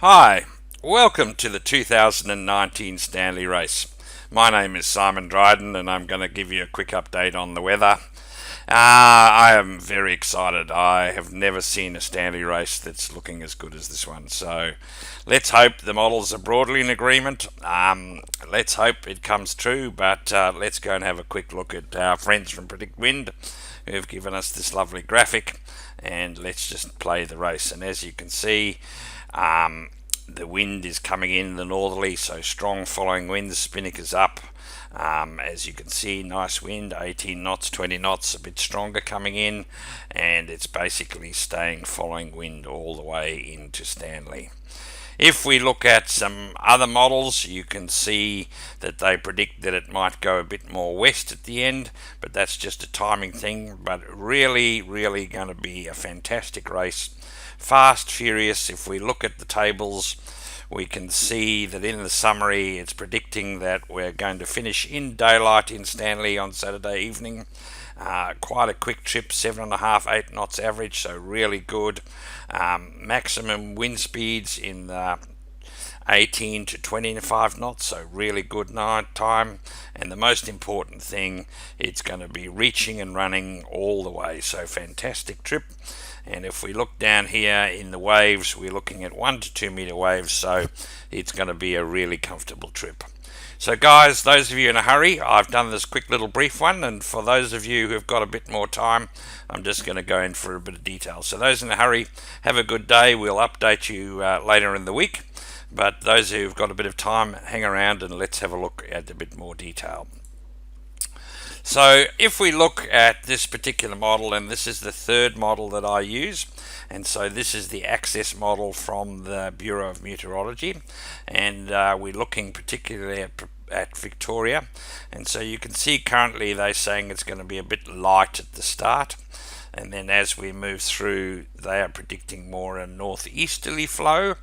Hi, welcome to the 2019 Stanley race. My name is Simon Dryden and I'm going to give you a quick update on the weather. I am very excited. I have never seen a Stanley race that's looking as good as this one. So let's hope the models are broadly in agreement. Let's hope it comes true, but let's go and have a quick look at our friends from Predict Wind who have given us this lovely graphic, and let's just play the race. And as you can see, the wind is coming in the northerly, so strong following winds. Spinnaker's up. As you can see, nice wind, 18 knots, 20 knots, a bit stronger coming in, and it's basically staying following wind all the way into Stanley. If we look at some other models, you can see that they predict that it might go a bit more west at the end, but that's just a timing thing. But really going to be a fantastic race. Fast, furious. If we look at the tables, we can see that in the summary it's predicting that we're going to finish in daylight in Stanley on Saturday evening. Quite a quick trip, 7.5, 8 knots average, so really good. Maximum wind speeds in the 18 to 25 knots, so really good night time. And the most important thing, it's going to be reaching and running all the way, so fantastic trip. And if we look down here in the waves, we're looking at 1 to 2 meter waves, so it's going to be a really comfortable trip. So guys, those of you in a hurry, I've done this quick little brief one, and for those of you who've got a bit more time, I'm just going to go in for a bit of detail. So those in a hurry, have a good day. We'll update you later in the week, but those who've got a bit of time, hang around and let's have a look at a bit more detail. So if we look at this particular model, and this is the third model that I use, and so this is the access model from the Bureau of Meteorology, and we're looking particularly at Victoria, and so you can see currently they're saying it's going to be a bit light at the start, and then as we move through they are predicting more a northeasterly flow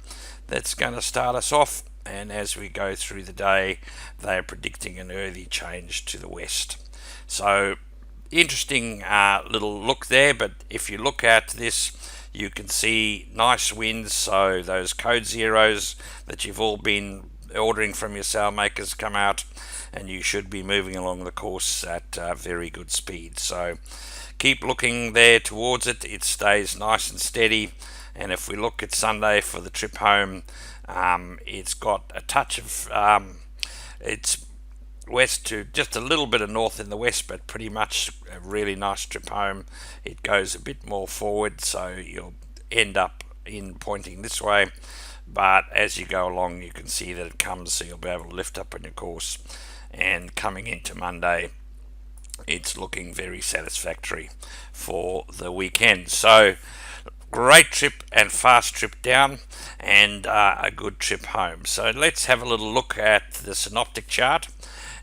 that's going to start us off, and as we go through the day they are predicting an early change to the west. So interesting little look there, but if you look at this you can see nice winds, so those code zeros that you've all been ordering from your sail makers come out, and you should be moving along the course at very good speed. So keep looking there towards it, it stays nice and steady. And if we look at Sunday for the trip home, it's got a touch of it's west to just a little bit of north in the west, but pretty much a really nice trip home. It goes a bit more forward, so you'll end up in pointing this way, but as you go along you can see that it comes, so you'll be able to lift up on your course. And coming into Monday, it's looking very satisfactory for the weekend. So great trip and fast trip down, and a good trip home. So let's have a little look at the synoptic chart.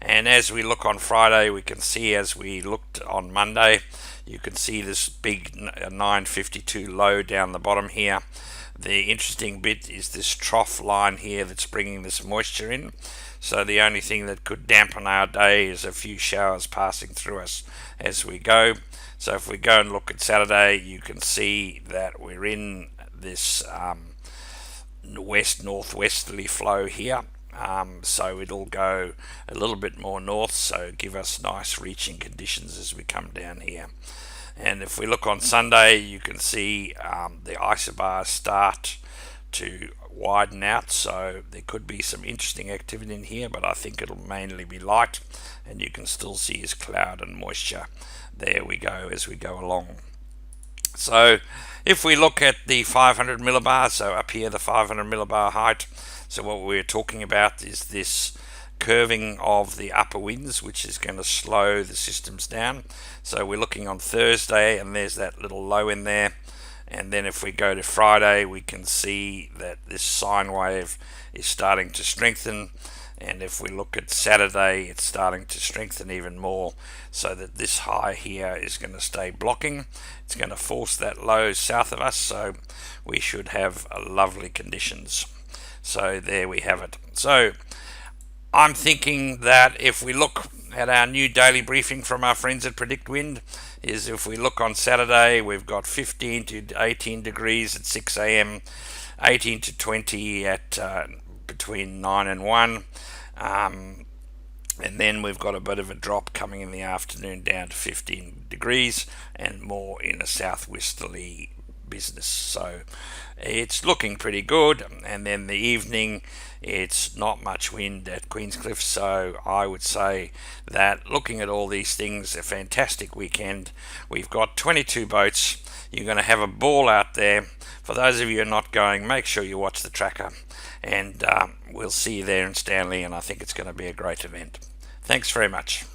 And as we look on Friday, we can see, as we looked on Monday, you can see this big 952 low down the bottom here. The interesting bit is this trough line here that's bringing this moisture in. So the only thing that could dampen our day is a few showers passing through us as we go. So if we go and look at Saturday, you can see that we're in this west-northwesterly flow here. So it'll go a little bit more north, so give us nice reaching conditions as we come down here. And if we look on Sunday, you can see the isobars start to widen out, so there could be some interesting activity in here, but I think it'll mainly be light, and you can still see his cloud and moisture. There we go as we go along. So if we look at the 500 millibar, so up here the 500 millibar height, so what we're talking about is this curving of the upper winds, which is going to slow the systems down. So we're looking on Thursday, and there's that little low in there. And then if we go to Friday, we can see that this sine wave is starting to strengthen. And if we look at Saturday, it's starting to strengthen even more, so that this high here is going to stay blocking. It's going to force that low south of us, so we should have lovely conditions. So there we have it. So I'm thinking that if we look at our new daily briefing from our friends at Predict Wind, is if we look on Saturday, we've got 15 to 18 degrees at 6 a.m. 18 to 20 at between 9 and 1. Um, and then we've got a bit of a drop coming in the afternoon down to 15 degrees and more in a southwesterly business. So it's looking pretty good. And then the evening, it's not much wind at Queenscliff. So I would say that looking at all these things, a fantastic weekend. We've got 22 boats. You're going to have a ball out there. For those of you who are not going, make sure you watch the tracker. And we'll see you there in Stanley, and I think it's going to be a great event. Thanks very much.